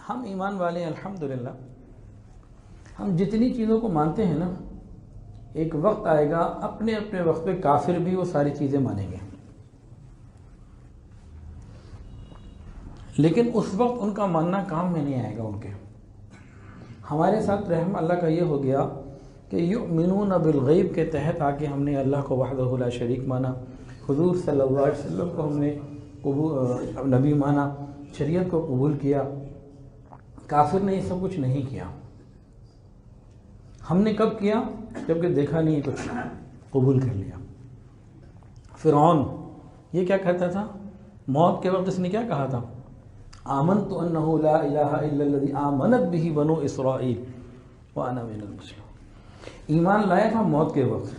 ہم ایمان والے ہیں الحمدللہ. ہم جتنی چیزوں کو مانتے ہیں نا، ایک وقت آئے گا اپنے اپنے وقت پہ کافر بھی وہ ساری چیزیں مانیں گے، لیکن اس وقت ان کا ماننا کام میں نہیں آئے گا ان کے. ہمارے ساتھ رحم اللہ کا یہ ہو گیا کہ یؤمنون بالغیب کے تحت آ کے ہم نے اللہ کو وحدہ لا شریک مانا، حضور صلی اللہ علیہ وسلم کو ہم نے نبی مانا، شریعت کو قبول کیا. کافر نے یہ سب کچھ نہیں کیا. ہم نے کب کیا؟ جبکہ دیکھا نہیں کچھ، قبول کر لیا. فرعون یہ کیا کہتا تھا؟ موت کے وقت اس نے کیا کہا تھا؟ آمنت انہ لا الہ الا الذی آمنت بہ بنو اسرائیل وانا من المسلمین. ایمان لایا تھا موت کے وقت.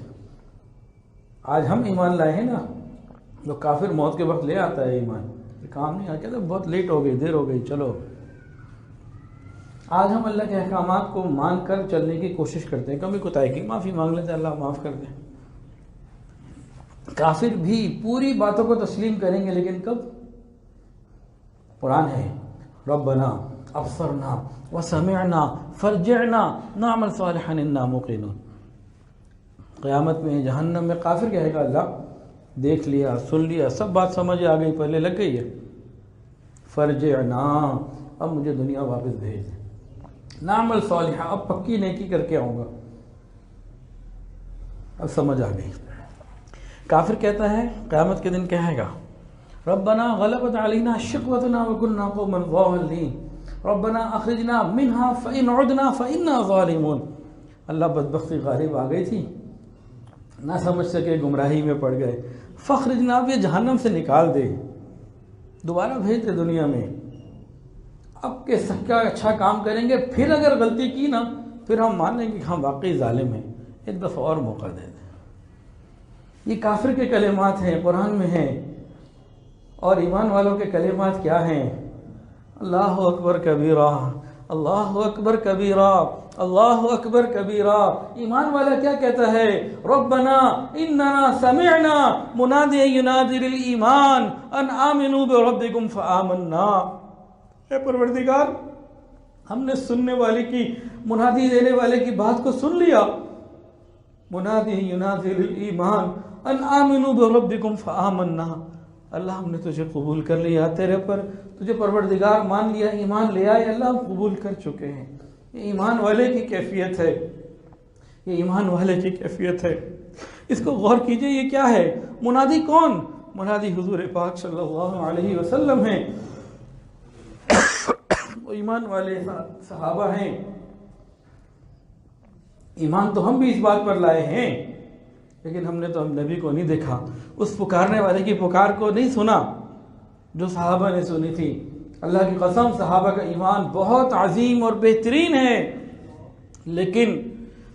آج ہم ایمان لائے ہیں نا، جو کافر موت کے وقت لے آتا ہے ایمان، کام نہیں آتا، کہتا بہت لیٹ ہو گئی، دیر ہو گئی، چلو. آج ہم اللہ کے احکامات کو مان کر چلنے کی کوشش کرتے ہیں، کمی کوتاہی کی معافی مانگ لیتے ہیں، اللہ معاف کر دے. کافر بھی پوری باتوں کو تسلیم کریں گے، لیکن کب؟ قرآن ہے ربنا ابصرنا وسمعنا فرجعنا نعمل صالحا انا موقنون. قیامت میں جہنم میں کافر کہے گا اللہ دیکھ لیا، سن لیا، سب بات سمجھ آ گئی، پہلے لگ گئی ہے، فرجعنا اب مجھے دنیا واپس بھیج دے، نعمل صالحا اب پکی نیکی کر کے آؤں گا، اب سمجھ آ گئی. کافر کہتا ہے قیامت کے دن کہے گا ربنا غلبت علینا شقوتنا وکنا قوما ضالین ربنا اخرجنا منها فإن عدنا فإنا ظالمون. اللہ بدبختی غالب آ گئی تھی، نہ سمجھ سکے، گمراہی میں پڑ گئے. فاخرجنا، اب یہ جہنم سے نکال دے، دوبارہ بھیج دے دنیا میں. اب کے سکا اچھا کام کریں گے، پھر اگر غلطی کی نا پھر ہم مان لیں گے کہ ہم واقعی ظالم ہیں، ایک دفعہ اور موقع دے دیں. یہ کافر کے کلمات ہیں، قرآن میں ہیں. اور ایمان والوں کے کلمات کیا ہیں؟ اللہ اکبر کبیرہ، اللہ اکبر کبیرہ، اللہ اکبر کبیرہ. ایمان والا کیا کہتا ہے؟ ربنا اننا سمعنا منادیا ینادی للایمان ان آمنوا بربکم فآمنا. اے پروردگار، ہم نے سننے والے کی، منادی دینے والے کی بات کو سن لیا. منادی ینادی للایمان ان آمنوا بربکم فآمنا. اللہ ہم نے تجھے قبول کر لیا، تیرے پر تجھے پروردگار مان لیا، ایمان لے آئے، اللہ ہم قبول کر چکے ہیں. یہ ایمان والے کی کیفیت ہے، یہ ایمان والے کی کیفیت ہے. اس کو غور کیجئے، یہ کیا ہے؟ منادی کون؟ منادی حضور پاک صلی اللہ علیہ وسلم ہیں. وہ ایمان والے صحابہ ہیں. ایمان تو ہم بھی اس بات پر لائے ہیں، لیکن ہم نے تو نبی کو نہیں دیکھا، اس پکارنے والے کی پکار کو نہیں سنا جو صحابہ نے سنی تھی. اللہ کی قسم صحابہ کا ایمان بہت عظیم اور بہترین ہے، لیکن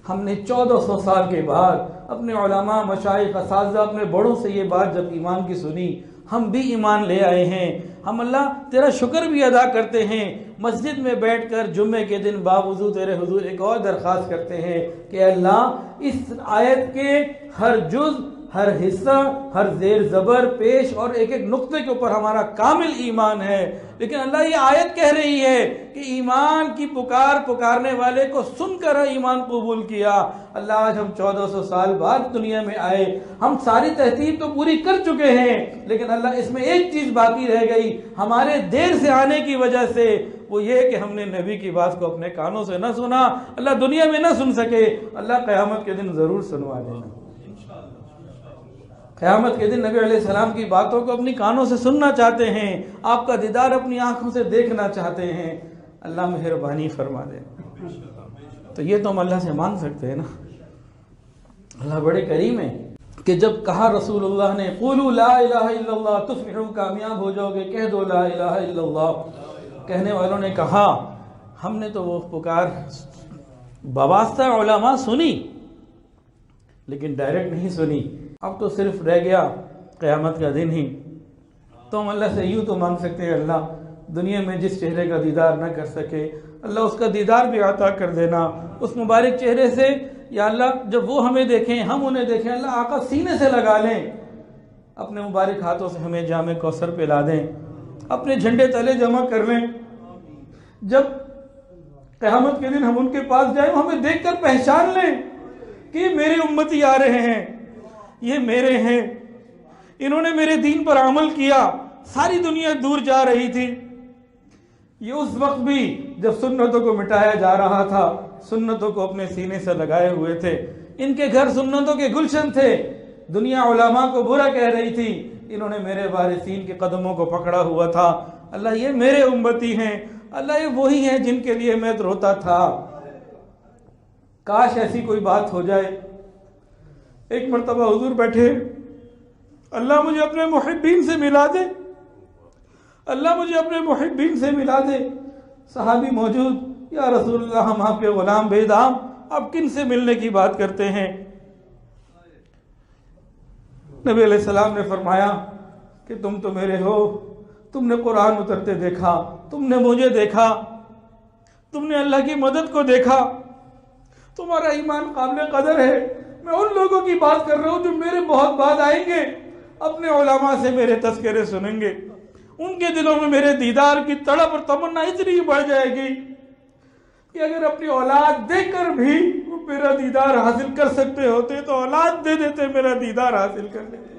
ہم نے 1400 سال کے بعد اپنے علماء، مشائخ، اساتذہ، اپنے بڑوں سے یہ بات جب ایمان کی سنی، ہم بھی ایمان لے آئے ہیں. ہم اللہ تیرا شکر بھی ادا کرتے ہیں. مسجد میں بیٹھ کر جمعے کے دن باوضو تیرے حضور ایک اور درخواست کرتے ہیں کہ اللہ اس آیت کے ہر جز، ہر حصہ، ہر زیر زبر، پیش اور ایک ایک نقطے کے اوپر ہمارا کامل ایمان ہے. لیکن اللہ یہ آیت کہہ رہی ہے کہ ایمان کی پکارنے والے کو سن کر ایمان قبول کیا. اللہ آج ہم 1400 سال بعد دنیا میں آئے، ہم ساری تہذیب تو پوری کر چکے ہیں، لیکن اللہ اس میں ایک چیز باقی رہ گئی ہمارے دیر سے آنے کی وجہ سے، وہ یہ کہ ہم نے نبی کی بات کو اپنے کانوں سے نہ سنا. اللہ دنیا میں نہ سن سکے، اللہ قیامت کے دن ضرور سنوا دینا. قیامت کے دن نبی علیہ السلام کی باتوں کو اپنی کانوں سے سننا چاہتے ہیں، آپ کا دیدار اپنی آنکھوں سے دیکھنا چاہتے ہیں. اللہ مہربانی فرما دے. تو یہ تو ہم اللہ سے مانگ سکتے ہیں نا. اللہ بڑے کریم ہے کہ جب کہا رسول اللہ نے قولوا لا الہ الا اللہ تفلحوا، کامیاب ہو جاؤ گے، کہہ دو لا الہ الا اللہ. کہنے والوں نے کہا ہم نے تو وہ پکار بواسطہ علماء سنی، لیکن ڈائریکٹ نہیں سنی. اب تو صرف رہ گیا قیامت کا دن ہی، تو ہم اللہ سے یوں تو مانگ سکتے ہیں اللہ دنیا میں جس چہرے کا دیدار نہ کر سکے، اللہ اس کا دیدار بھی عطا کر دینا اس مبارک چہرے سے. یا اللہ جب وہ ہمیں دیکھیں، ہم انہیں دیکھیں، اللہ آقا سینے سے لگا لیں، اپنے مبارک ہاتھوں سے ہمیں جام کوثر پلا دیں، اپنے جھنڈے تلے جمع کر لیں. جب قیامت کے دن ہم ان کے پاس جائیں ہمیں دیکھ کر پہچان لیں کہ یہ میرے امتی آ رہے ہیں، یہ میرے ہیں، انہوں نے میرے دین پر عمل کیا، ساری دنیا دور جا رہی تھی۔ یہ اس وقت بھی جب سنتوں کو مٹایا جا رہا تھا، سنتوں کو اپنے سینے سے لگائے ہوئے تھے، ان کے گھر سنتوں کے گلشن تھے، دنیا علماء کو برا کہہ رہی تھی، انہوں نے میرے وارثین کے قدموں کو پکڑا ہوا تھا۔ اللہ یہ میرے امتی ہیں، اللہ یہ وہی ہیں جن کے لیے میں روتا تھا۔ کاش ایسی کوئی بات ہو جائے۔ ایک مرتبہ حضور بیٹھے، اللہ مجھے اپنے محبین سے ملا دے، اللہ مجھے اپنے محبین سے ملا دے۔ صحابی موجود، یا رسول اللہ ہم آپ کے غلام بے دام، آپ کن سے ملنے کی بات کرتے ہیں؟ نبی علیہ السلام نے فرمایا کہ تم تو میرے ہو، تم نے قرآن اترتے دیکھا، تم نے مجھے دیکھا، تم نے اللہ کی مدد کو دیکھا، تمہارا ایمان قابل قدر ہے۔ میں ان لوگوں کی بات کر رہا ہوں جو میرے بہت بعد آئیں گے، اپنے علماء سے میرے تذکرے سنیں گے، ان کے دلوں میں میرے دیدار کی تڑپ اور تمنا اتنی بڑھ جائے گی کہ اگر اپنی اولاد دے کر بھی وہ میرا دیدار حاصل کر سکتے ہوتے تو اولاد دے دیتے میرا دیدار حاصل کر لیتے۔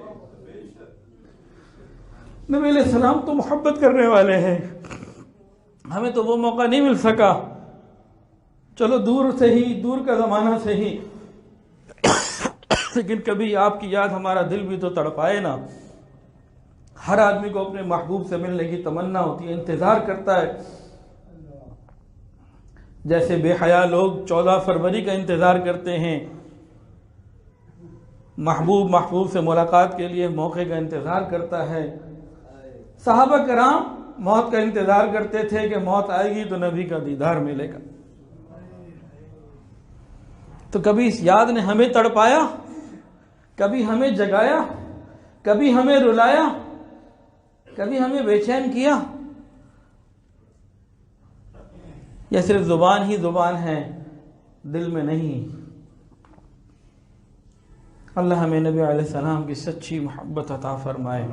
نبی علیہ السلام تو محبت کرنے والے ہیں، ہمیں تو وہ موقع نہیں مل سکا، چلو دور سے ہی، دور کا زمانہ سے ہی، لیکن کبھی آپ کی یاد ہمارا دل بھی تو تڑپائے نا۔ ہر آدمی کو اپنے محبوب سے ملنے کی تمنا ہوتی ہے، انتظار کرتا ہے۔ جیسے بے حیا لوگ 14 فروری کا انتظار کرتے ہیں، محبوب سے ملاقات کے لیے موقع کا انتظار کرتا ہے۔ صحابہ کرام موت کا انتظار کرتے تھے کہ موت آئے گی تو نبی کا دیدار ملے گا۔ تو کبھی اس یاد نے ہمیں تڑپایا، کبھی ہمیں جگایا، کبھی ہمیں رلایا، کبھی ہمیں بے چین کیا، یا صرف زبان ہی زبان ہے، دل میں نہیں؟ اللہ ہمیں نبی علیہ السلام کی سچی محبت عطا فرمائے۔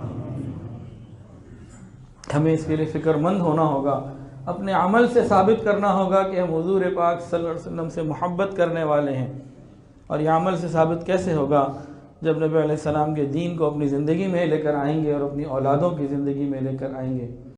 ہمیں اس کے لیے فکر مند ہونا ہوگا، اپنے عمل سے ثابت کرنا ہوگا کہ ہم حضور پاک صلی اللہ علیہ وسلم سے محبت کرنے والے ہیں۔ اور یہ عمل سے ثابت کیسے ہوگا؟ جب نبی علیہ السلام کے دین کو اپنی زندگی میں لے کر آئیں گے اور اپنی اولادوں کی زندگی میں لے کر آئیں گے۔